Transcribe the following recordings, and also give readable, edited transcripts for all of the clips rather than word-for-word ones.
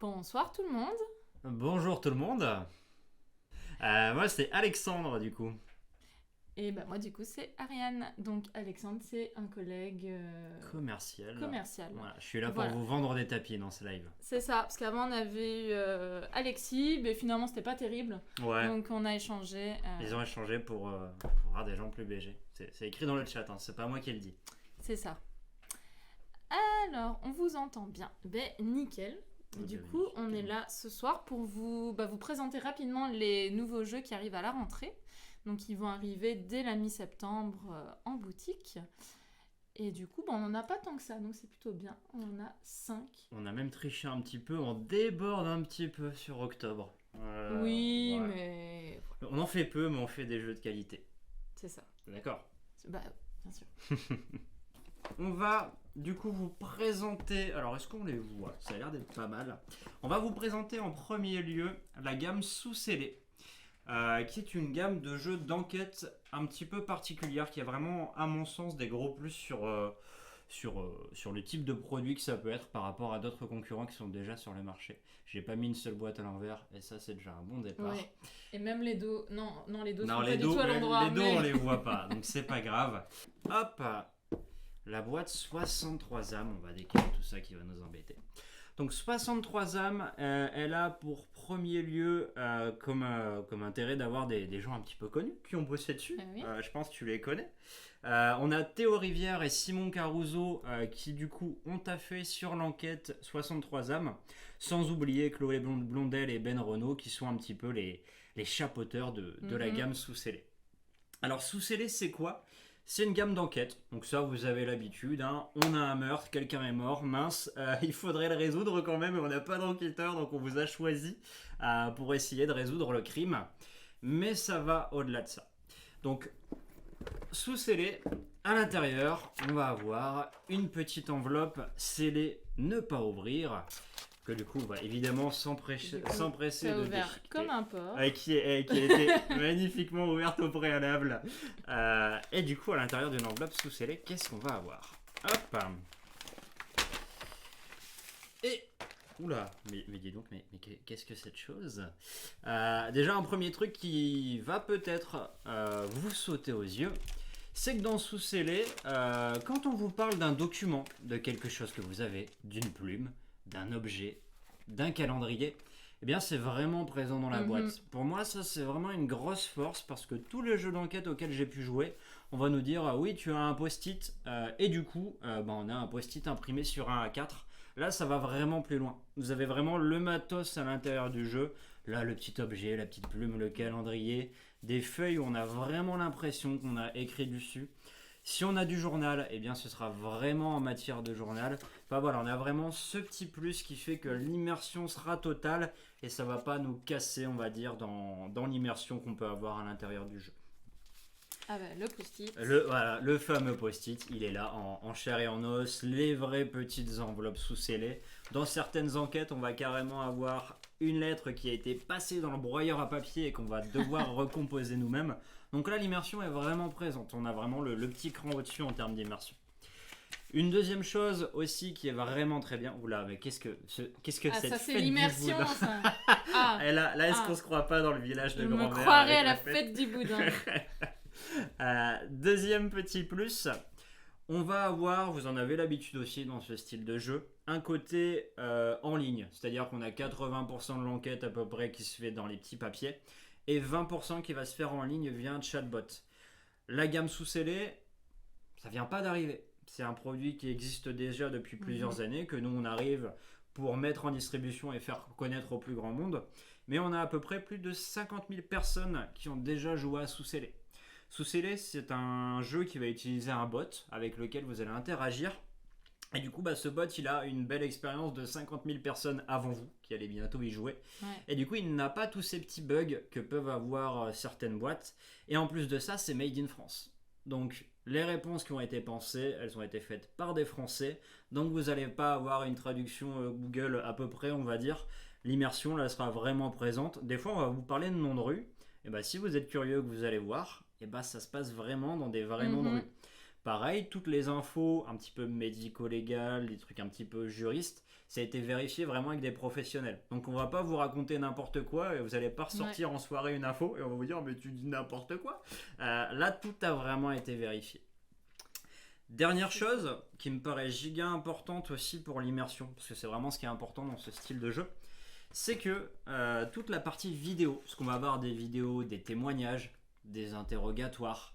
Bonsoir tout le monde. Bonjour tout le monde. Moi c'est Alexandre du coup. Et moi du coup c'est Ariane. Donc Alexandre c'est un collègue commercial. Voilà, je suis là pour Voilà. vous vendre des tapis dans ce live. C'est ça, parce qu'avant on avait eu Alexis, mais finalement c'était pas terrible. Ouais. Donc on a échangé. Ils ont échangé pour avoir des gens plus BG. C'est écrit dans le chat, hein, c'est pas moi qui le dis. C'est ça. Alors, on vous entend bien. Nickel. Du bien, coup, nickel. on est là ce soir pour vous présenter rapidement les nouveaux jeux qui arrivent à la rentrée. Donc, ils vont arriver dès la mi-septembre en boutique. Et du coup, on n'en a pas tant que ça, donc c'est plutôt bien. On en a 5. On a même triché un petit peu, on déborde un petit peu sur octobre. Oui, ouais. mais On en fait peu, mais on fait des jeux de qualité. c'est ça. D'accord. Bien sûr. On va du coup vous présenter. Alors, est-ce qu'on les voit? Ça a l'air d'être pas mal. On va vous présenter en premier lieu la gamme Sous-Scellé, qui est une gamme de jeux d'enquête un petit peu particulière, qui a vraiment, à mon sens, des gros plus sur le type de produit que ça peut être par rapport à d'autres concurrents qui sont déjà sur le marché. J'ai pas mis une seule boîte à l'envers, et ça, c'est déjà un bon départ. Ouais. Et même les dos. Non, les dos Non, sont les pas du tout à l'endroit. les dos, on les voit pas, donc c'est pas grave. Hop, la boîte 63 âmes, on va décaler tout ça qui va nous embêter. Donc 63 âmes, elle a pour premier lieu comme intérêt d'avoir des gens un petit peu connus qui ont bossé dessus. Ah oui. Je pense que tu les connais. On a Théo Rivière et Simon Caruso qui du coup ont taffé sur l'enquête 63 âmes, sans oublier Chloé Blondel et Ben Renaud qui sont un petit peu les chapeauteurs de la gamme Sous-Scellé. Alors Sous-Scellé, c'est quoi ? C'est une gamme d'enquête, donc ça vous avez l'habitude, hein. On a un meurtre, quelqu'un est mort, mince, il faudrait le résoudre quand même, et on n'a pas d'enquêteur, donc on vous a choisi pour essayer de résoudre le crime. Mais ça va au-delà de ça. Donc, Sous-Scellé, à l'intérieur, on va avoir une petite enveloppe scellée, ne pas ouvrir, que du coup on va évidemment s'empresser de ouvert déchiqueter. comme un porc. Qui a été magnifiquement ouverte au préalable. Et du coup, à l'intérieur d'une enveloppe sous-scellée, qu'est-ce qu'on va avoir? Hop. Et... Oula, mais dis donc, mais qu'est-ce que cette chose? Déjà, un premier truc qui va peut-être vous sauter aux yeux, c'est que dans Sous-Scellé, quand on vous parle d'un document, de quelque chose que vous avez, d'une plume, d'un objet, d'un calendrier, eh bien c'est vraiment présent dans la boîte. Pour moi, ça c'est vraiment une grosse force parce que tous les jeux d'enquête auxquels j'ai pu jouer, on va nous dire oui, tu as un post-it et du coup, on a un post-it imprimé sur un A4. Là, ça va vraiment plus loin. Vous avez vraiment le matos à l'intérieur du jeu. Là, le petit objet, la petite plume, le calendrier, des feuilles où on a vraiment l'impression qu'on a écrit dessus. Si on a du journal, eh bien ce sera vraiment en matière de journal. Enfin voilà, on a vraiment ce petit plus qui fait que l'immersion sera totale et ça va pas nous casser, on va dire, dans l'immersion qu'on peut avoir à l'intérieur du jeu. Ah le post-it. Le fameux post-it, il est là en chair et en os, les vraies petites enveloppes sous-scellées. Dans certaines enquêtes, on va carrément avoir une lettre qui a été passée dans le broyeur à papier et qu'on va devoir recomposer nous-mêmes. Donc là, l'immersion est vraiment présente. On a vraiment le petit cran au-dessus en termes d'immersion. Une deuxième chose aussi qui est vraiment très bien. Oula, mais qu'est-ce que cette ça, c'est fête l'immersion, du boudin ça. Et là, est-ce qu'on se croit pas dans le village de Je grand-mère? me croirais à la fête du boudin. Deuxième petit plus, on va avoir, vous en avez l'habitude aussi dans ce style de jeu, un côté en ligne. C'est-à-dire qu'on a 80% de l'enquête à peu près qui se fait dans les petits papiers et 20% qui va se faire en ligne via un chatbot. La gamme Sous-Scellé, ça vient pas d'arriver. C'est un produit qui existe déjà depuis plusieurs années, que nous on arrive pour mettre en distribution et faire connaître au plus grand monde. Mais on a à peu près plus de 50 000 personnes qui ont déjà joué à Sous-Scellé. Sous-Scellé, c'est un jeu qui va utiliser un bot avec lequel vous allez interagir. Et du coup, ce bot, il a une belle expérience de 50 000 personnes avant vous, qui allez bientôt y jouer. Ouais. Et du coup, il n'a pas tous ces petits bugs que peuvent avoir certaines boîtes. Et en plus de ça, c'est made in France. Donc, les réponses qui ont été pensées, elles ont été faites par des Français. Donc, vous n'allez pas avoir une traduction Google à peu près, on va dire. L'immersion, là, sera vraiment présente. Des fois, on va vous parler de noms de rue. Et si vous êtes curieux que vous allez voir, ça se passe vraiment dans des vrais noms de rue. Pareil, toutes les infos un petit peu médico-légales, des trucs un petit peu juristes, ça a été vérifié vraiment avec des professionnels. Donc on va pas vous raconter n'importe quoi et vous allez pas ressortir en soirée une info et on va vous dire mais tu dis n'importe quoi. Là tout a vraiment été vérifié. Dernière chose qui me paraît giga importante aussi pour l'immersion, parce que c'est vraiment ce qui est important dans ce style de jeu, c'est que toute la partie vidéo, parce qu'on va avoir des vidéos, des témoignages, des interrogatoires,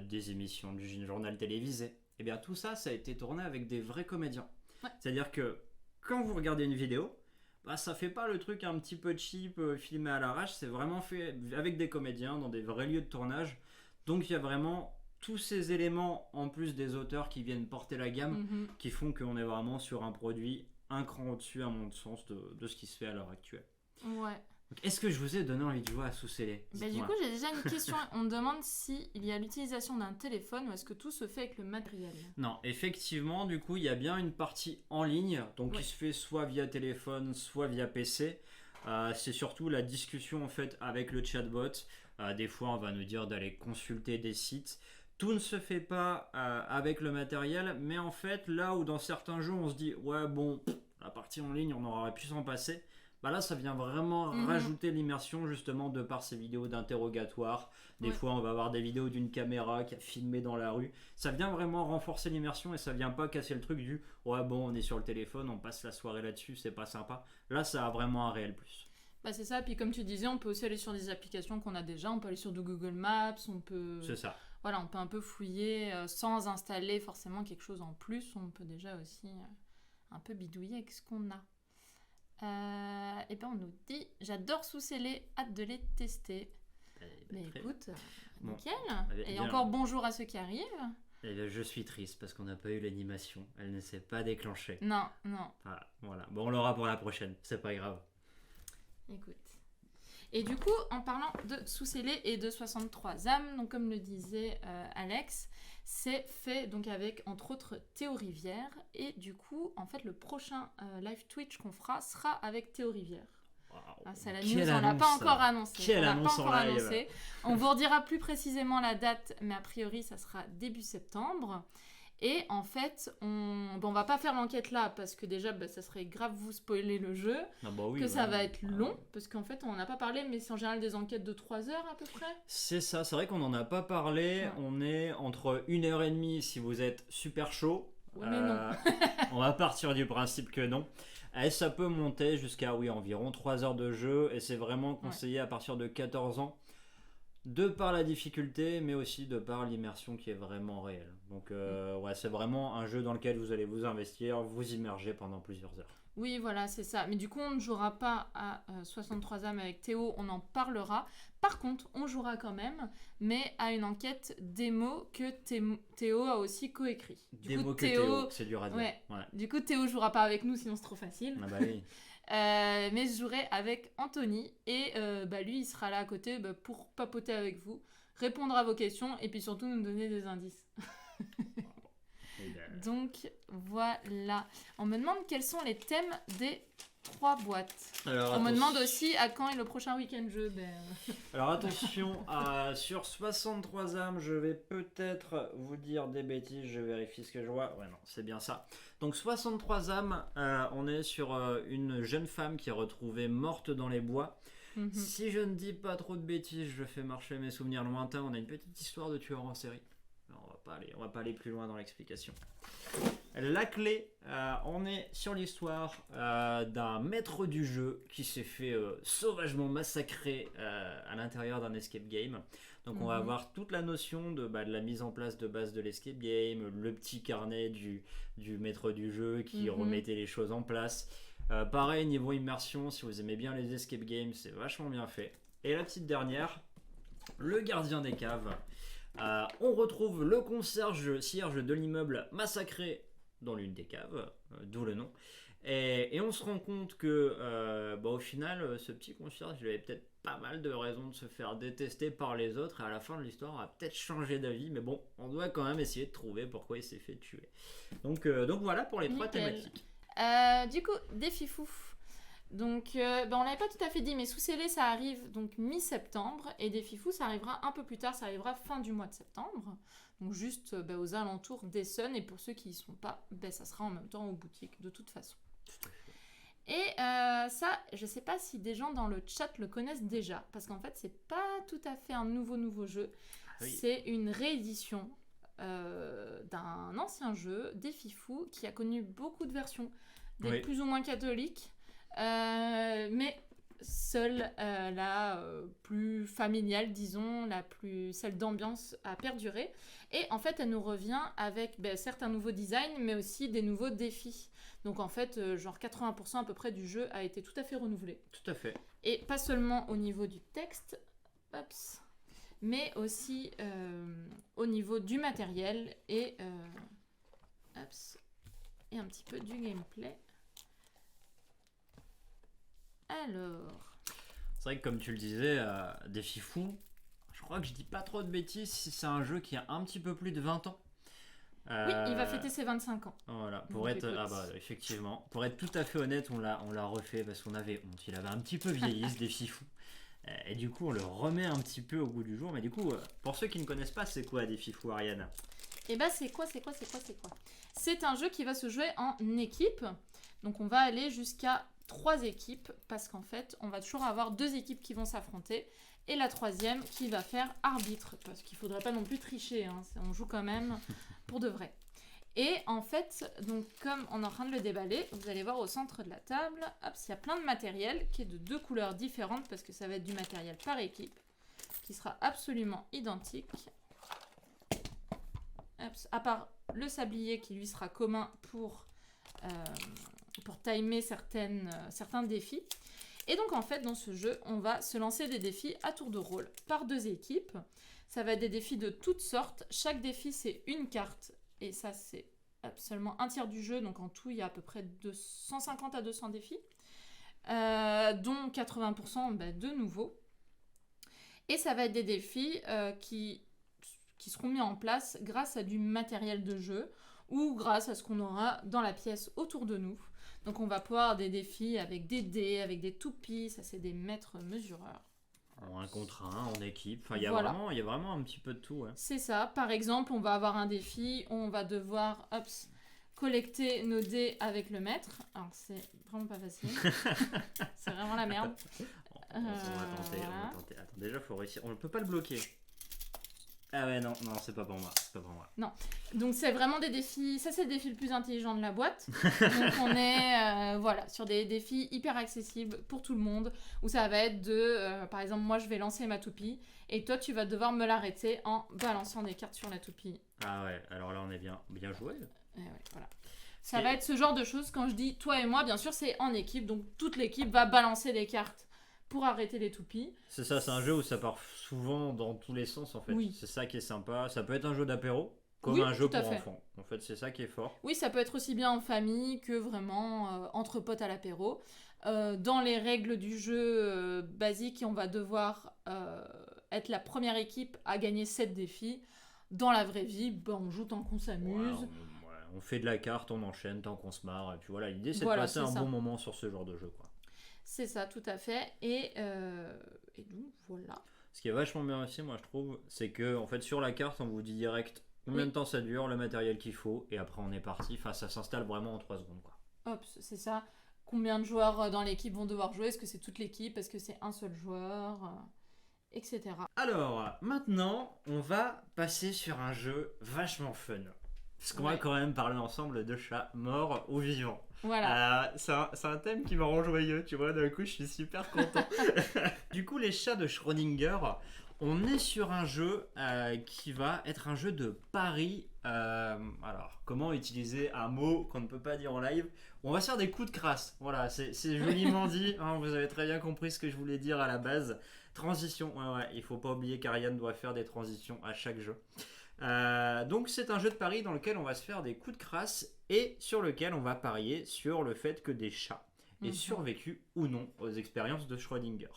des émissions du journal télévisé, et bien tout ça, ça a été tourné avec des vrais comédiens. Ouais. C'est-à-dire que quand vous regardez une vidéo, bah, ça fait pas le truc un petit peu cheap, filmé à l'arrache, c'est vraiment fait avec des comédiens dans des vrais lieux de tournage. Donc il y a vraiment tous ces éléments, en plus des auteurs qui viennent porter la gamme, qui font qu'on est vraiment sur un produit un cran au-dessus, à mon sens, de ce qui se fait à l'heure actuelle. Ouais. Donc, est-ce que je vous ai donné envie de jouer à Sous-Scellé? Bah, du coup, j'ai déjà une question. On me demande s'il y a l'utilisation d'un téléphone ou est-ce que tout se fait avec le matériel. Non, effectivement, du coup, il y a bien une partie en ligne, donc qui se fait soit via téléphone, soit via PC. C'est surtout la discussion en fait avec le chatbot. Des fois, on va nous dire d'aller consulter des sites. Tout ne se fait pas avec le matériel, mais en fait, là où dans certains jeux, on se dit ouais bon, la partie en ligne, on aurait pu s'en passer. Bah là, ça vient vraiment rajouter l'immersion justement de par ces vidéos d'interrogatoire. Des fois, on va avoir des vidéos d'une caméra qui a filmé dans la rue. Ça vient vraiment renforcer l'immersion et ça vient pas casser le truc du ouais bon, on est sur le téléphone, on passe la soirée là-dessus, c'est pas sympa. Là, ça a vraiment un réel plus. Bah c'est ça, puis comme tu disais, on peut aussi aller sur des applications qu'on a déjà, on peut aller sur du Google Maps, on peut... C'est ça. Voilà, on peut un peu fouiller sans installer forcément quelque chose en plus, on peut déjà aussi un peu bidouiller avec ce qu'on a. Et ben on nous dit j'adore Sous-Scellé, hâte de les tester. Mais écoute, nickel. Et bien, encore bonjour à ceux qui arrivent. Et là, je suis triste parce qu'on n'a pas eu l'animation, elle ne s'est pas déclenchée. Non. Voilà. Bon, on l'aura pour la prochaine, c'est pas grave. Écoute. Et du coup, en parlant de Sous-Scellé et de 63 âmes, donc comme le disait Alex, c'est fait donc avec entre autres Théo Rivière. Et du coup, en fait, le prochain live Twitch qu'on fera sera avec Théo Rivière. Wow. C'est la news, on l'a pas encore annoncé. Quelle annonce en live. On vous redira plus précisément la date, mais a priori, ça sera début septembre. Et en fait, on va pas faire l'enquête là, parce que déjà, ça serait grave vous spoiler le jeu, ça va être long, parce qu'en fait, on n'en a pas parlé, mais c'est en général des enquêtes de 3 heures à peu près. C'est ça, c'est vrai qu'on n'en a pas parlé, on est entre 1h30 si vous êtes super chaud. Ouais, mais non. On va partir du principe que non. Et ça peut monter jusqu'à environ 3 heures de jeu, et c'est vraiment conseillé à partir de 14 ans. De par la difficulté, mais aussi de par l'immersion qui est vraiment réelle. Donc c'est vraiment un jeu dans lequel vous allez vous investir, vous immerger pendant plusieurs heures. Oui, voilà, c'est ça. Mais du coup, on ne jouera pas à 63 âmes avec Théo, on en parlera. Par contre, on jouera quand même, mais à une enquête démo que Théo a aussi coécrit. Démo que Théo, c'est dur à dire. Ouais. Du coup, Théo jouera pas avec nous, sinon c'est trop facile. Ah bah oui. Mais je jouerai avec Anthony et lui il sera là à côté pour papoter avec vous, répondre à vos questions et puis surtout nous donner des indices. Donc voilà. On me demande quels sont les thèmes des 3 boîtes. Alors, on me demande aussi à quand est le prochain week-end jeu. Alors attention, sur 63 âmes, je vais peut-être vous dire des bêtises, je vérifie ce que je vois. Ouais non, c'est bien ça. Donc 63 âmes, on est sur une jeune femme qui est retrouvée morte dans les bois. Si je ne dis pas trop de bêtises, je fais marcher mes souvenirs lointains, on a une petite histoire de tueur en série. On va pas aller plus loin dans l'explication. La clé, on est sur l'histoire d'un maître du jeu qui s'est fait sauvagement massacrer à l'intérieur d'un escape game. Donc on va avoir toute la notion de la mise en place de base de l'escape game, le petit carnet du maître du jeu qui remettait les choses en place. Pareil, niveau immersion, si vous aimez bien les escape games, c'est vachement bien fait. Et la petite dernière, le gardien des caves. On retrouve le concierge de l'immeuble massacré dans l'une des caves, d'où le nom. Et on se rend compte que au final, ce petit concierge, il avait peut-être pas mal de raisons de se faire détester par les autres, et à la fin de l'histoire, il a peut-être changé d'avis, mais bon, on doit quand même essayer de trouver pourquoi il s'est fait tuer. Donc voilà pour les 3 thématiques. Du coup, défi fouf. Donc, on l'avait pas tout à fait dit, mais Sous scellé, ça arrive donc mi-septembre, et Défi Fou, ça arrivera un peu plus tard, ça arrivera fin du mois de septembre. Donc juste aux alentours d'Essonne, et pour ceux qui y sont pas, ça sera en même temps aux boutiques, de toute façon. Et ça, je sais pas si des gens dans le chat le connaissent déjà, parce qu'en fait, c'est pas tout à fait un nouveau jeu. Oui. C'est une réédition d'un ancien jeu, Défi Fou, qui a connu beaucoup de versions, des plus ou moins catholiques, mais seule la plus familiale, disons, celle d'ambiance a perduré. Et en fait, elle nous revient avec certes un nouveau design, mais aussi des nouveaux défis. Donc en fait, genre 80% à peu près du jeu a été tout à fait renouvelé. Tout à fait. Et pas seulement au niveau du texte, mais aussi au niveau du matériel et un petit peu du gameplay. Alors... C'est vrai que comme tu le disais, Défi Fou, je crois que je dis pas trop de bêtises si c'est un jeu qui a un petit peu plus de 20 ans. Oui, il va fêter ses 25 ans. Voilà, pour être, effectivement, pour être tout à fait honnête, on l'a refait parce qu'on avait honte. Il avait un petit peu vieilli ce Défi Fou. Et du coup, on le remet un petit peu au goût du jour. Mais du coup, pour ceux qui ne connaissent pas, c'est quoi Défi Fou, Ariane ? Eh ben, c'est quoi ? C'est un jeu qui va se jouer en équipe. Donc, on va aller jusqu'à 3 équipes parce qu'en fait, on va toujours avoir 2 équipes qui vont s'affronter et la 3e qui va faire arbitre parce qu'il faudrait pas non plus tricher. Hein. On joue quand même pour de vrai. Et en fait, donc comme on est en train de le déballer, vous allez voir au centre de la table, il y a plein de matériel qui est de 2 couleurs différentes parce que ça va être du matériel par équipe qui sera absolument identique. À part le sablier qui lui sera commun pour timer certains défis. Et donc en fait dans ce jeu on va se lancer des défis à tour de rôle par 2 équipes. Ça va être des défis de toutes sortes. Chaque défi c'est une carte et ça c'est seulement un tiers du jeu. Donc en tout il y a à peu près 150 à 200 défis dont 80% de nouveaux. Et ça va être des défis qui seront mis en place grâce à du matériel de jeu ou grâce à ce qu'on aura dans la pièce autour de nous. Donc on va pouvoir avoir des défis avec des dés, avec des toupies, ça c'est des mètres mesureurs. En 1 contre 1, en équipe, enfin, il y a vraiment un petit peu de tout. Ouais. C'est ça, par exemple on va avoir un défi où on va devoir collecter nos dés avec le mètre. Alors c'est vraiment pas facile, c'est vraiment la merde. On va tenter. Attends, déjà faut réussir, on ne peut pas le bloquer. Ah ouais, non, c'est pas pour moi. Non, donc c'est vraiment des défis, ça c'est le défi le plus intelligent de la boîte. Donc on est sur des défis hyper accessibles pour tout le monde, où ça va être par exemple, moi je vais lancer ma toupie, et toi tu vas devoir me l'arrêter en balançant des cartes sur la toupie. Ah ouais, alors là on est bien joué. Ouais, voilà. Ça va être ce genre de choses, quand je dis toi et moi, bien sûr c'est en équipe, donc toute l'équipe va balancer des cartes pour arrêter les toupies. C'est ça, c'est un jeu où ça part souvent dans tous les sens en fait. Oui. C'est ça qui est sympa. Ça peut être un jeu d'apéro comme un jeu pour enfants. En fait, c'est ça qui est fort. Oui, ça peut être aussi bien en famille que vraiment entre potes à l'apéro. Dans les règles du jeu basique, on va devoir être la première équipe à gagner 7 défis. Dans la vraie vie, on joue tant qu'on s'amuse. On fait de la carte, on enchaîne tant qu'on se marre. Et puis voilà, l'idée c'est de passer un bon moment sur ce genre de jeu, quoi. C'est ça, tout à fait. Et donc, voilà. Ce qui est vachement bien aussi, moi, je trouve, c'est que en fait, sur la carte, on vous dit direct combien de temps ça dure, le matériel qu'il faut, et après, on est parti. Enfin, ça s'installe vraiment en 3 secondes, quoi. Hop, c'est ça. Combien de joueurs dans l'équipe vont devoir jouer ? Est-ce que c'est toute l'équipe ? Est-ce que c'est un seul joueur ? Etc. Alors, maintenant, on va passer sur un jeu vachement fun. Parce qu'on va quand même parler ensemble de chats morts ou vivants. Voilà. C'est un thème qui me rend joyeux, tu vois, d'un coup je suis super content. Du coup, les chats de Schrödinger, on est sur un jeu qui va être un jeu de paris. Alors, comment utiliser un mot qu'on ne peut pas dire en live ? On va se faire des coups de crasse. Voilà, c'est joliment dit. Hein, vous avez très bien compris ce que je voulais dire à la base. Transition, ouais, il faut pas oublier qu'Ariane doit faire des transitions à chaque jeu. Donc c'est un jeu de paris dans lequel on va se faire des coups de crasse et sur lequel on va parier sur le fait que des chats aient survécu ou non aux expériences de Schrödinger.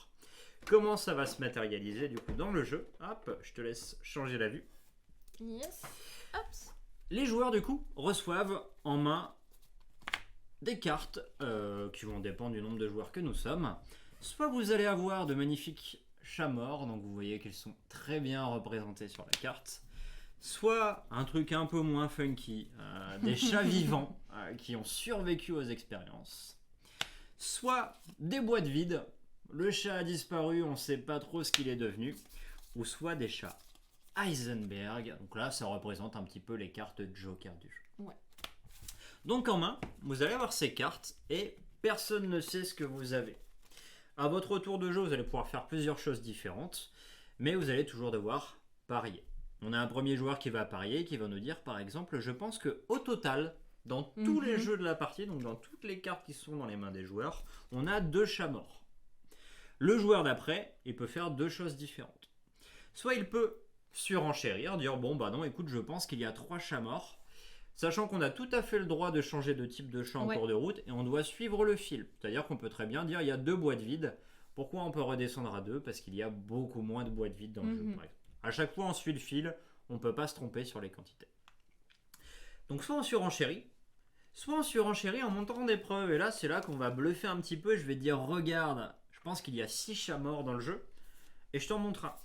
Comment ça va se matérialiser du coup dans le jeu ? Hop, je te laisse changer la vue. Yes. Hop. Les joueurs du coup reçoivent en main des cartes qui vont dépendre du nombre de joueurs que nous sommes. Soit vous allez avoir de magnifiques chats morts, donc vous voyez qu'ils sont très bien représentés sur la carte. Soit un truc un peu moins funky, des chats vivants qui ont survécu aux expériences. Soit des boîtes vides, le chat a disparu, on ne sait pas trop ce qu'il est devenu. Ou soit des chats Heisenberg, donc là ça représente un petit peu les cartes Joker du jeu. Ouais. Donc en main, vous allez avoir ces cartes et personne ne sait ce que vous avez. À votre tour de jeu, vous allez pouvoir faire plusieurs choses différentes, mais vous allez toujours devoir parier. On a un premier joueur qui va parier, qui va nous dire par exemple, je pense que au total, dans tous les jeux de la partie, donc dans toutes les cartes qui sont dans les mains des joueurs, on a 2 chats morts. Le joueur d'après, il peut faire 2 choses différentes. Soit il peut surenchérir, dire bon bah non, écoute, je pense qu'il y a 3 chats morts, sachant qu'on a tout à fait le droit de changer de type de chat en cours de route et on doit suivre le fil. C'est-à-dire qu'on peut très bien dire il y a 2 boîtes vides. Pourquoi on peut redescendre à 2 ? Parce qu'il y a beaucoup moins de boîtes vides dans le jeu, par exemple. À chaque fois on suit le fil, on ne peut pas se tromper sur les quantités. Donc soit on surenchérit, soit on surenchérit en montant des preuves. Et là c'est là qu'on va bluffer un petit peu. Je vais dire regarde, je pense qu'il y a 6 chats morts dans le jeu et je t'en montre un.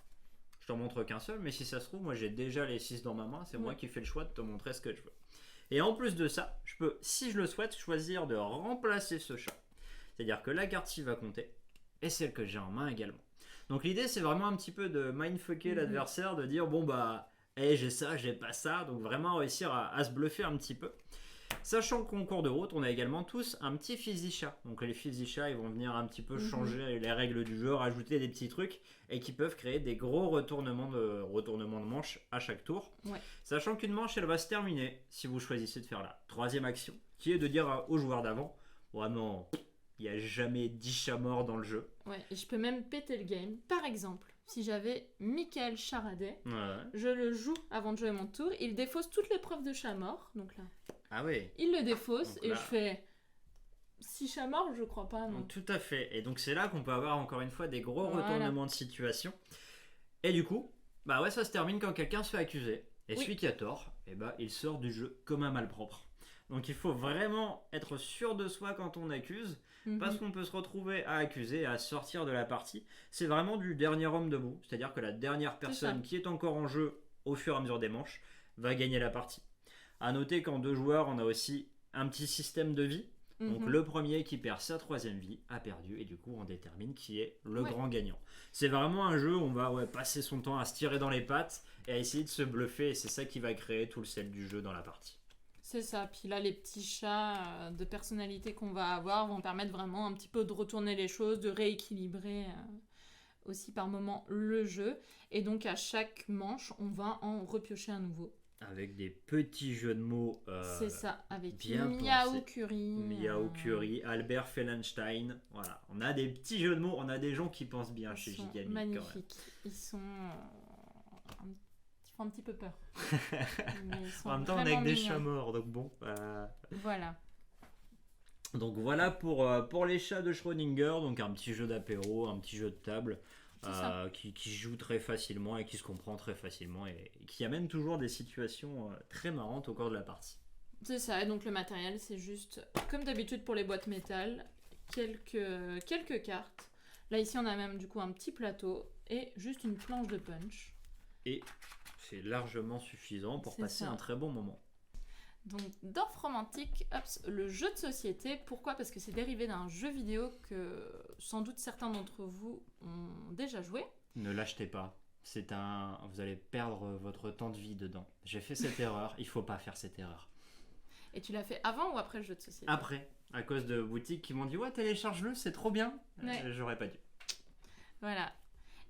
Je t'en montre qu'un seul, mais si ça se trouve, moi j'ai déjà les 6 dans ma main, c'est moi qui fais le choix de te montrer ce que je veux. Et en plus de ça, je peux, si je le souhaite, choisir de remplacer ce chat. C'est-à-dire que la carte ci va compter, et celle que j'ai en main également. Donc l'idée c'est vraiment un petit peu de mindfucker l'adversaire, de dire bon bah, hey, j'ai ça, j'ai pas ça, donc vraiment réussir à se bluffer un petit peu. Sachant qu'en cours de route, on a également tous un petit physi chat. Donc les physi chats, ils vont venir un petit peu changer les règles du jeu, rajouter des petits trucs et qui peuvent créer des gros retournements de manche à chaque tour. Ouais. Sachant qu'une manche, elle va se terminer si vous choisissez de faire la 3e action, qui est de dire au joueur d'avant, vraiment, il n'y a jamais 10 chats morts dans le jeu. Ouais, et je peux même péter le game. Par exemple, si j'avais Michael Charadet, je le joue avant de jouer mon tour, il défausse toutes les preuves de chats morts, donc là. Ah oui. Il le défausse donc et là... je fais 6 chats morts, je crois pas, non. Tout à fait. Et donc c'est là qu'on peut avoir encore une fois des gros retournements de situation. Et du coup, bah ouais, ça se termine quand quelqu'un se fait accuser. Et celui qui a tort, eh bah, il sort du jeu comme un malpropre. Donc il faut vraiment être sûr de soi quand on accuse, parce qu'on peut se retrouver à accuser, à sortir de la partie. C'est vraiment du dernier homme debout, c'est-à-dire que la dernière personne qui est encore en jeu au fur et à mesure des manches va gagner la partie. A noter qu'en 2 joueurs, on a aussi un petit système de vie. Donc le premier qui perd sa 3e vie a perdu et du coup on détermine qui est le grand gagnant. C'est vraiment un jeu où on va passer son temps à se tirer dans les pattes et à essayer de se bluffer et c'est ça qui va créer tout le sel du jeu dans la partie. C'est ça, puis là les petits chats de personnalité qu'on va avoir vont permettre vraiment un petit peu de retourner les choses, de rééquilibrer aussi par moment le jeu. Et donc à chaque manche, on va en repiocher un nouveau. Avec des petits jeux de mots c'est ça, avec bien Miaou Curie. Miaou Curie, Albert Fellenstein. Voilà, on a des petits jeux de mots, on a des gens qui pensent bien chez Gigamic. Magnifiques. Ils sont... Ils font un petit peu peur. Mais ils sont en même temps, on est avec des chats morts, donc bon. Voilà. Donc voilà pour les chats de Schrödinger, donc un petit jeu d'apéro, un petit jeu de table. Qui joue très facilement et qui se comprend très facilement et qui amène toujours des situations très marrantes au cours de la partie. C'est ça, et donc le matériel c'est juste comme d'habitude pour les boîtes métal, quelques cartes. Là ici on a même du coup un petit plateau et juste une planche de punch. Et c'est largement suffisant pour passer un très bon moment. Donc Dorf Romantique, le jeu de société, pourquoi ? Parce que c'est dérivé d'un jeu vidéo que sans doute certains d'entre vous ont déjà joué. Ne l'achetez pas, vous allez perdre votre temps de vie dedans. J'ai fait cette erreur, il faut pas faire cette erreur. Et tu l'as fait avant ou après le jeu de société ? Après, à cause de boutiques qui m'ont dit ouais télécharge-le, c'est trop bien. J'aurais pas dû. Voilà.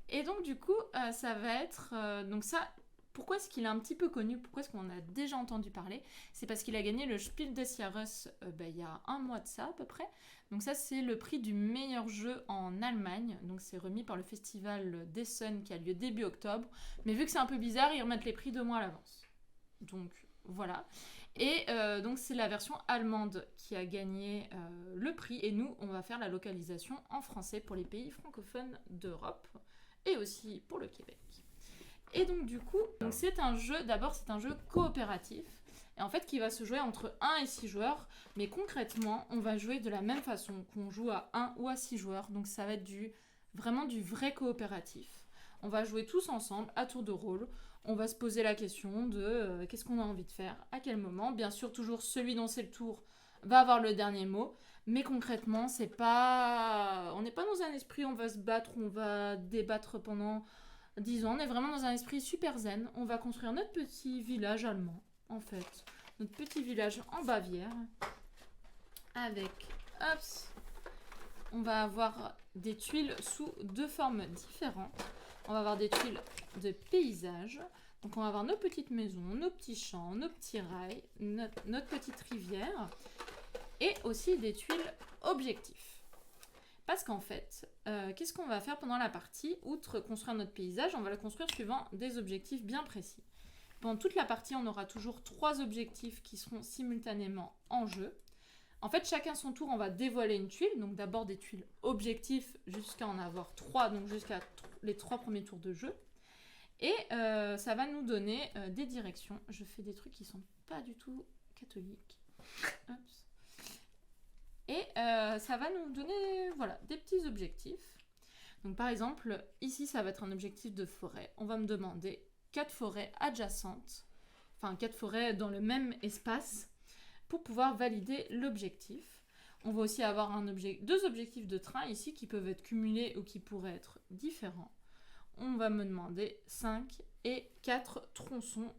Et donc du coup, ça va être donc ça. Pourquoi est-ce qu'il est un petit peu connu ? Pourquoi est-ce qu'on a déjà entendu parler ? C'est parce qu'il a gagné le Spiel des Jahres il y a un mois de ça à peu près. Donc ça c'est le prix du meilleur jeu en Allemagne. Donc c'est remis par le festival d'Essen qui a lieu début octobre. Mais vu que c'est un peu bizarre, ils remettent les prix 2 mois à l'avance. Donc voilà. Et donc c'est la version allemande qui a gagné le prix. Et nous on va faire la localisation en français pour les pays francophones d'Europe. Et aussi pour le Québec. Et donc du coup, c'est un jeu coopératif. et en fait qui va se jouer entre 1 et 6 joueurs, mais concrètement, on va jouer de la même façon qu'on joue à 1 ou à 6 joueurs, donc ça va être vraiment du vrai coopératif. On va jouer tous ensemble à tour de rôle, on va se poser la question de qu'est-ce qu'on a envie de faire, à quel moment, bien sûr toujours celui dont c'est le tour va avoir le dernier mot, mais concrètement, on n'est pas dans un esprit on va se battre, on va débattre pendant 10 ans, on est vraiment dans un esprit super zen. On va construire notre petit village allemand, en fait. Notre petit village en Bavière. Avec, on va avoir des tuiles sous 2 formes différentes. On va avoir des tuiles de paysage. Donc on va avoir nos petites maisons, nos petits champs, nos petits rails, notre petite rivière. Et aussi des tuiles objectifs. Parce qu'en fait, qu'est-ce qu'on va faire pendant la partie? Outre construire notre paysage, on va le construire suivant des objectifs bien précis. Pendant toute la partie, on aura toujours 3 objectifs qui seront simultanément en jeu. En fait, chacun son tour, on va dévoiler une tuile. Donc d'abord des tuiles objectifs jusqu'à en avoir 3, donc jusqu'à les 3 premiers tours de jeu. Et ça va nous donner des directions. Je fais des trucs qui sont pas du tout catholiques. Et ça va nous donner des petits objectifs. Donc par exemple, ici ça va être un objectif de forêt. On va me demander 4 forêts adjacentes, enfin 4 forêts dans le même espace pour pouvoir valider l'objectif. On va aussi avoir 2 objectifs de train ici qui peuvent être cumulés ou qui pourraient être différents. On va me demander 5 et 4 tronçons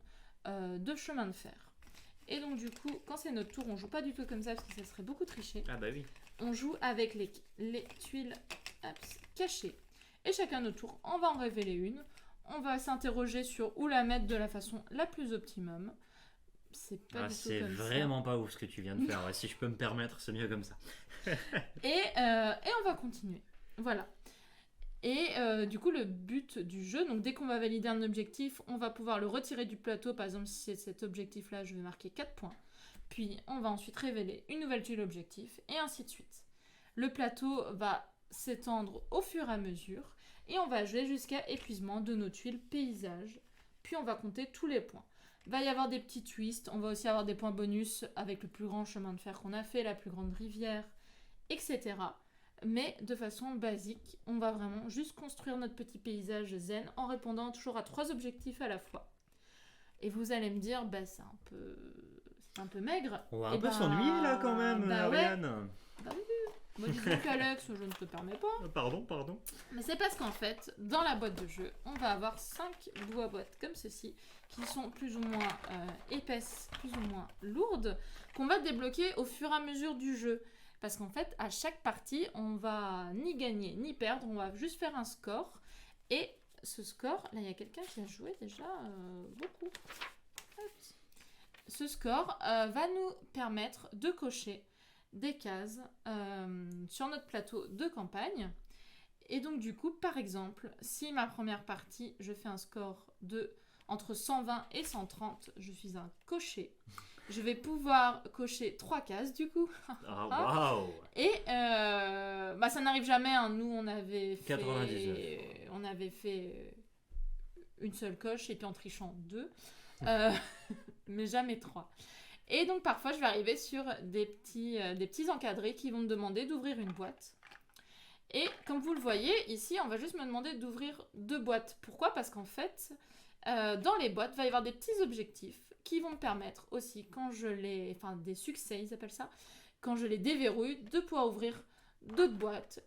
de chemin de fer. Et donc du coup, quand c'est notre tour, on joue pas du tout comme ça parce que ça serait beaucoup triché. Ah bah oui. On joue avec les tuiles cachées. Et chacun notre tour, on va en révéler une. On va s'interroger sur où la mettre de la façon la plus optimum. C'est pas du tout comme ça. C'est vraiment pas ouf ce que tu viens de faire. Si je peux me permettre, c'est mieux comme ça. et on va continuer. Voilà. Et du coup, le but du jeu, donc dès qu'on va valider un objectif, on va pouvoir le retirer du plateau. Par exemple, si c'est cet objectif-là, je vais marquer 4 points. Puis, on va ensuite révéler une nouvelle tuile objectif, et ainsi de suite. Le plateau va s'étendre au fur et à mesure, et on va jouer jusqu'à épuisement de nos tuiles paysage. Puis, on va compter tous les points. Il va y avoir des petits twists, on va aussi avoir des points bonus avec le plus grand chemin de fer qu'on a fait, la plus grande rivière, etc. Mais de façon basique, on va vraiment juste construire notre petit paysage zen en répondant toujours à 3 objectifs à la fois. Et vous allez me dire, c'est un peu maigre. On va un peu s'ennuyer là quand même, Ariane. Ouais. Bah oui. Moi je dis qu'Alex, je ne te permets pas. Pardon. Mais c'est parce qu'en fait, dans la boîte de jeu, on va avoir 5 boîtes comme ceci, qui sont plus ou moins épaisses, plus ou moins lourdes, qu'on va débloquer au fur et à mesure du jeu. Parce qu'en fait, à chaque partie, on va ni gagner ni perdre, on va juste faire un score. Et ce score, là il y a quelqu'un qui a joué déjà beaucoup. Ce score va nous permettre de cocher des cases sur notre plateau de campagne. Et donc du coup, par exemple, si ma première partie, je fais un score de entre 120 et 130, je suis un cocher. Je vais pouvoir cocher 3 cases du coup. Waouh. Et ça n'arrive jamais. Hein. Nous, on avait fait 99. On avait fait une seule coche et puis en trichant 2. Mais jamais 3. Et donc parfois, je vais arriver sur des petits encadrés qui vont me demander d'ouvrir une boîte. Et comme vous le voyez, ici, on va juste me demander d'ouvrir 2 boîtes. Pourquoi ? Parce qu'en fait, dans les boîtes, il va y avoir des petits objectifs qui vont me permettre aussi, des succès, ils appellent ça, quand je les déverrouille, de pouvoir ouvrir d'autres boîtes.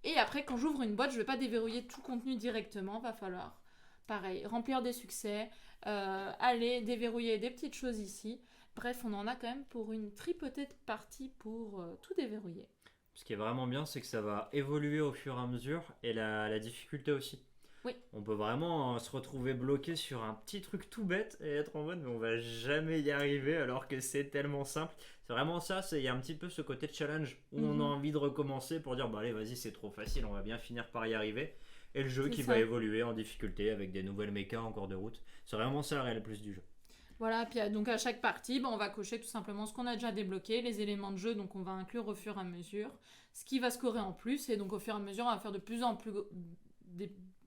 Et après, quand j'ouvre une boîte, je ne vais pas déverrouiller tout contenu directement, va falloir, pareil, remplir des succès, aller déverrouiller des petites choses ici. Bref, on en a quand même pour une tripotée de parties pour tout déverrouiller. Ce qui est vraiment bien, c'est que ça va évoluer au fur et à mesure, et la difficulté aussi. Oui. On peut vraiment se retrouver bloqué sur un petit truc tout bête et être en mode mais on va jamais y arriver alors que c'est tellement simple. C'est vraiment ça, il y a un petit peu ce côté de challenge où on a envie de recommencer pour dire allez vas-y c'est trop facile, on va bien finir par y arriver. Et le jeu qui va évoluer en difficulté avec des nouvelles mécas en cours de route. C'est vraiment ça le réel plus du jeu. Voilà, puis donc à chaque partie, on va cocher tout simplement ce qu'on a déjà débloqué, les éléments de jeu, donc on va inclure au fur et à mesure ce qui va scorer en plus, et donc au fur et à mesure, on va faire de plus en plus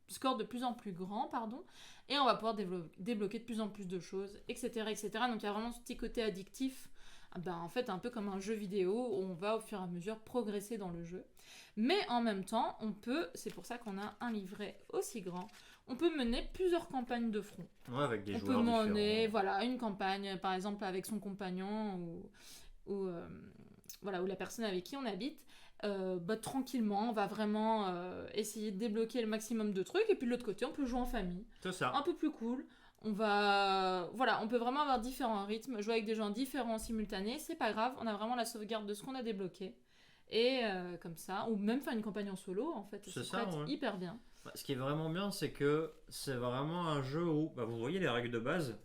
score de plus en plus grand, pardon, et on va pouvoir débloquer de plus en plus de choses, etc., etc. Donc il y a vraiment ce petit côté addictif, en fait un peu comme un jeu vidéo où on va au fur et à mesure progresser dans le jeu. Mais en même temps, c'est pour ça qu'on a un livret aussi grand, on peut mener plusieurs campagnes de front. Ouais, avec des on joueurs peut mener, différents. voilà, une campagne, par exemple avec son compagnon ou la personne avec qui on habite. Tranquillement, on va vraiment essayer de débloquer le maximum de trucs, et puis de l'autre côté, on peut jouer en famille. C'est ça. Un peu plus cool. On peut vraiment avoir différents rythmes, jouer avec des gens différents simultanés, c'est pas grave, on a vraiment la sauvegarde de ce qu'on a débloqué. Et comme ça, ou même faire une campagne en solo, en fait, C'est ça, ouais. hyper bien. Ce qui est vraiment bien, c'est que c'est vraiment un jeu où, vous voyez les règles de base,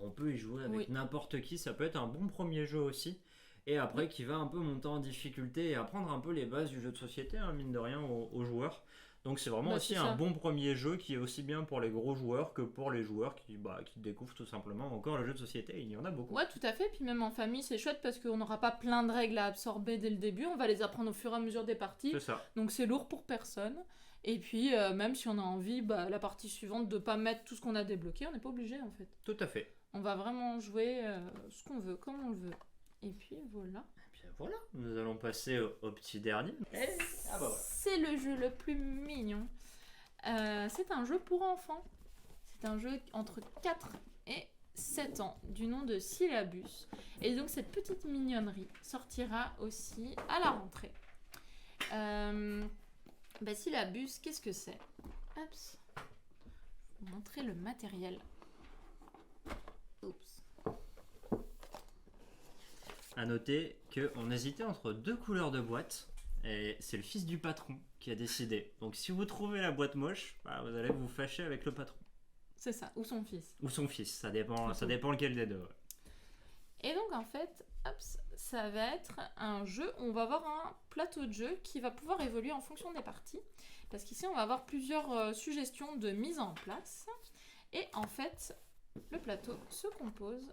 on peut y jouer avec n'importe qui, ça peut être un bon premier jeu aussi. Et après, qui va un peu monter en difficulté et apprendre un peu les bases du jeu de société, mine de rien, aux joueurs. Donc c'est vraiment aussi un bon premier jeu qui est aussi bien pour les gros joueurs que pour les joueurs qui découvrent tout simplement encore le jeu de société. Il y en a beaucoup. Ouais, tout à fait. Puis même en famille, c'est chouette parce qu'on n'aura pas plein de règles à absorber dès le début. On va les apprendre au fur et à mesure des parties. C'est ça. Donc c'est lourd pour personne. Et puis même si on a envie, la partie suivante, de pas mettre tout ce qu'on a débloqué, on n'est pas obligé en fait. Tout à fait. On va vraiment jouer ce qu'on veut, comme on le veut. Et puis voilà. Voilà, nous allons passer au petit dernier. C'est le jeu le plus mignon. C'est un jeu pour enfants. C'est un jeu entre 4 et 7 ans, du nom de Syllabus. Et donc cette petite mignonnerie sortira aussi à la rentrée. Syllabus, qu'est-ce que c'est ? Oups. Je vais vous montrer le matériel. Oups. À noter qu'on hésitait entre 2 couleurs de boîte, et c'est le fils du patron qui a décidé. Donc si vous trouvez la boîte moche, vous allez vous fâcher avec le patron. C'est ça, ou son fils. Ou son fils, ça dépend lequel des deux. Et donc en fait, ça va être un jeu où on va avoir un plateau de jeu qui va pouvoir évoluer en fonction des parties. Parce qu'ici on va avoir plusieurs suggestions de mise en place. Et en fait, le plateau se compose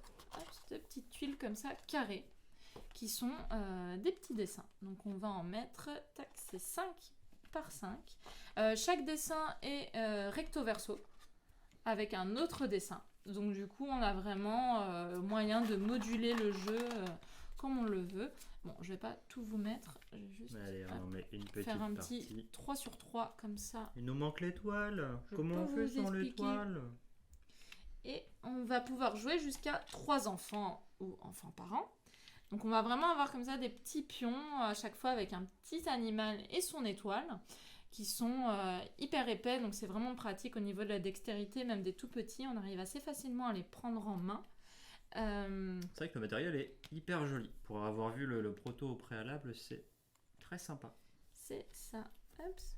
de petites tuiles comme ça, carrées, qui sont des petits dessins. Donc on va en mettre, c'est 5 par 5. Chaque dessin est recto verso, avec un autre dessin. Donc du coup on a vraiment moyen de moduler le jeu comme on le veut. Bon, je vais pas tout vous mettre, je vais juste on met une petite faire un partie. petit 3 sur 3 comme ça. Il nous manque l'étoile. Comment on fait sans l'étoile ? Et on va pouvoir jouer jusqu'à 3 enfants ou enfants par an. Donc on va vraiment avoir comme ça des petits pions à chaque fois avec un petit animal et son étoile qui sont hyper épais. Donc c'est vraiment pratique au niveau de la dextérité, même des tout petits. On arrive assez facilement à les prendre en main. C'est vrai que le matériel est hyper joli. Pour avoir vu le proto au préalable, c'est très sympa. C'est ça. Oups.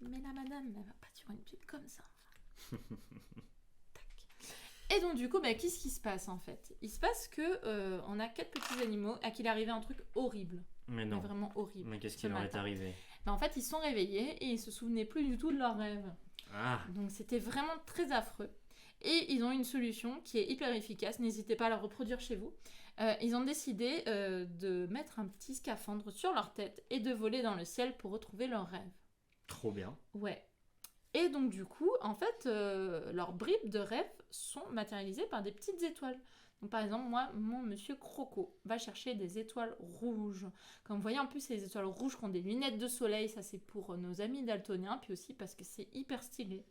Mais la madame, elle va pas sur une pub comme ça. Et donc du coup, qu'est-ce qui se passe en fait ? Il se passe que on a 4 petits animaux à qui il est arrivé un truc horrible. Mais non. Mais vraiment horrible. Mais qu'est-ce qui leur est arrivé ? En fait, ils se sont réveillés et ils se souvenaient plus du tout de leurs rêves. Ah. Donc c'était vraiment très affreux. Et ils ont une solution qui est hyper efficace. N'hésitez pas à la reproduire chez vous. Ils ont décidé de mettre un petit scaphandre sur leur tête et de voler dans le ciel pour retrouver leurs rêves. Trop bien. Ouais. Et donc du coup, en fait, leurs bribes de rêve sont matérialisées par des petites étoiles. Donc par exemple, moi, mon monsieur Croco va chercher des étoiles rouges. Comme vous voyez, en plus, c'est les étoiles rouges qui ont des lunettes de soleil. Ça, c'est pour nos amis daltoniens, puis aussi parce que c'est hyper stylé.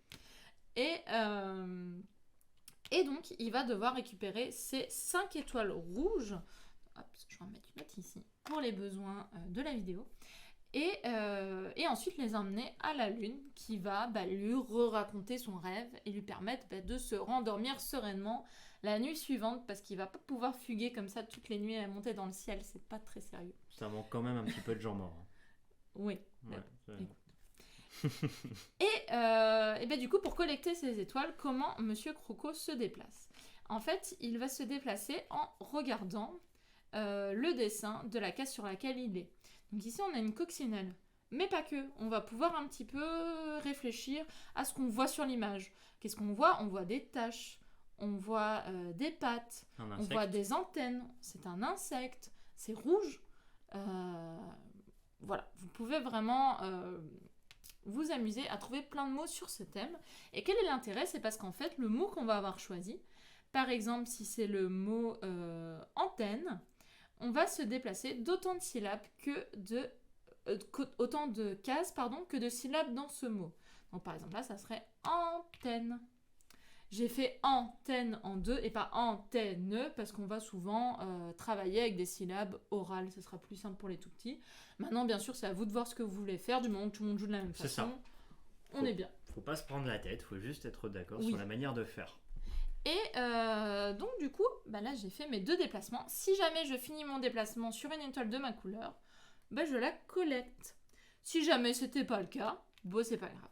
Et donc, il va devoir récupérer ces 5 étoiles rouges. Hop, je vais en mettre une autre ici pour les besoins de la vidéo. Et ensuite les emmener à la lune qui va lui raconter son rêve et lui permettre de se rendormir sereinement la nuit suivante parce qu'il va pas pouvoir fuguer comme ça toutes les nuits à monter dans le ciel, c'est pas très sérieux. Ça manque quand même un petit peu de gens morts. Oui. Ouais, et du coup, pour collecter ces étoiles, comment Monsieur Croco se déplace ? En fait, il va se déplacer en regardant le dessin de la case sur laquelle il est. Donc ici, on a une coccinelle. Mais pas que. On va pouvoir un petit peu réfléchir à ce qu'on voit sur l'image. Qu'est-ce qu'on voit ? On voit des taches, on voit des pattes, on voit des antennes. C'est un insecte, c'est rouge. Voilà, vous pouvez vraiment vous amuser à trouver plein de mots sur ce thème. Et quel est l'intérêt? C'est parce qu'en fait, le mot qu'on va avoir choisi, par exemple, si c'est le mot antenne, on va se déplacer d'autant de syllabes autant de cases que de syllabes dans ce mot. Donc par exemple là, ça serait antenne. J'ai fait antenne en deux et pas antenne parce qu'on va souvent travailler avec des syllabes orales. Ce sera plus simple pour les tout petits. Maintenant, bien sûr, c'est à vous de voir ce que vous voulez faire. Du moment que tout le monde joue de la même façon, ça. On est bien. Faut pas se prendre la tête, faut juste être d'accord Oui. sur la manière de faire. Et donc du coup, là j'ai fait mes 2 déplacements. Si jamais je finis mon déplacement sur une étoile de ma couleur, je la collecte. Si jamais c'était pas le cas, c'est pas grave.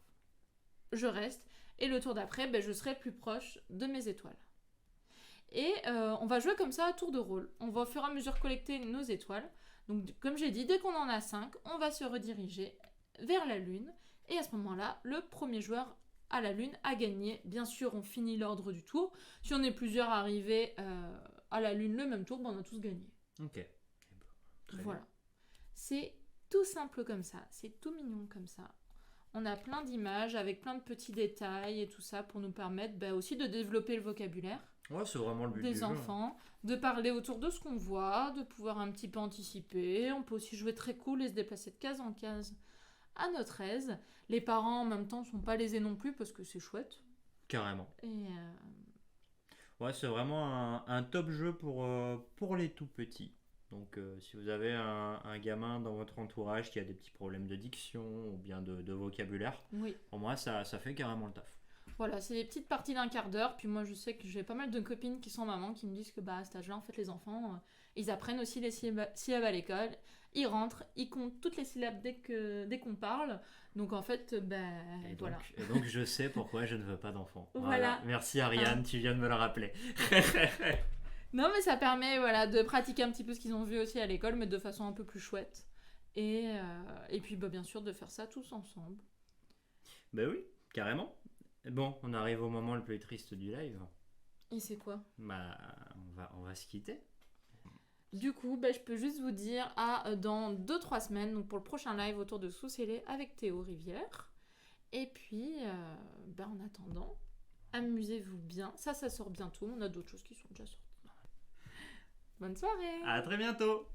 Je reste et le tour d'après, je serai plus proche de mes étoiles. Et on va jouer comme ça à tour de rôle. On va au fur et à mesure collecter nos étoiles. Donc comme j'ai dit, dès qu'on en a 5, on va se rediriger vers la lune. Et à ce moment-là, le premier joueur à la lune a gagné. Bien sûr, on finit l'ordre du tour. Si on est plusieurs arrivés à la lune le même tour, on a tous gagné. Ok. Très voilà. bien. C'est tout simple comme ça. C'est tout mignon comme ça. On a plein d'images avec plein de petits détails et tout ça pour nous permettre aussi de développer le vocabulaire. Ouais, c'est vraiment le but des du enfants, de parler autour de ce qu'on voit, de pouvoir un petit peu anticiper. On peut aussi jouer très cool et se déplacer de case en case à notre aise. Les parents en même temps ne sont pas lésés non plus parce que c'est chouette. Carrément. Et ouais, c'est vraiment un top jeu pour les tout petits. Donc si vous avez un gamin dans votre entourage qui a des petits problèmes de diction ou bien de vocabulaire, oui. Pour moi ça fait carrément le taf. Voilà, c'est des petites parties d'un quart d'heure. Puis moi, je sais que j'ai pas mal de copines qui sont mamans qui me disent que à cet âge-là, en fait, les enfants, ils apprennent aussi les syllabes à l'école. Ils rentrent, ils comptent toutes les syllabes dès qu'on parle. Donc en fait, voilà. Et donc je sais pourquoi je ne veux pas d'enfants. Voilà. Merci Ariane, tu viens de me le rappeler. Non, mais ça permet de pratiquer un petit peu ce qu'ils ont vu aussi à l'école, mais de façon un peu plus chouette. Et puis bien sûr de faire ça tous ensemble. Ben oui, carrément. Bon, on arrive au moment le plus triste du live. Et c'est quoi? On va se quitter. Du coup, je peux juste vous dire dans 2-3 semaines, donc pour le prochain live autour de Sous-Scellé avec Théo Rivière. Et puis, en attendant, amusez-vous bien. Ça sort bientôt. On a d'autres choses qui sont déjà sorties. Bonne soirée! À très bientôt!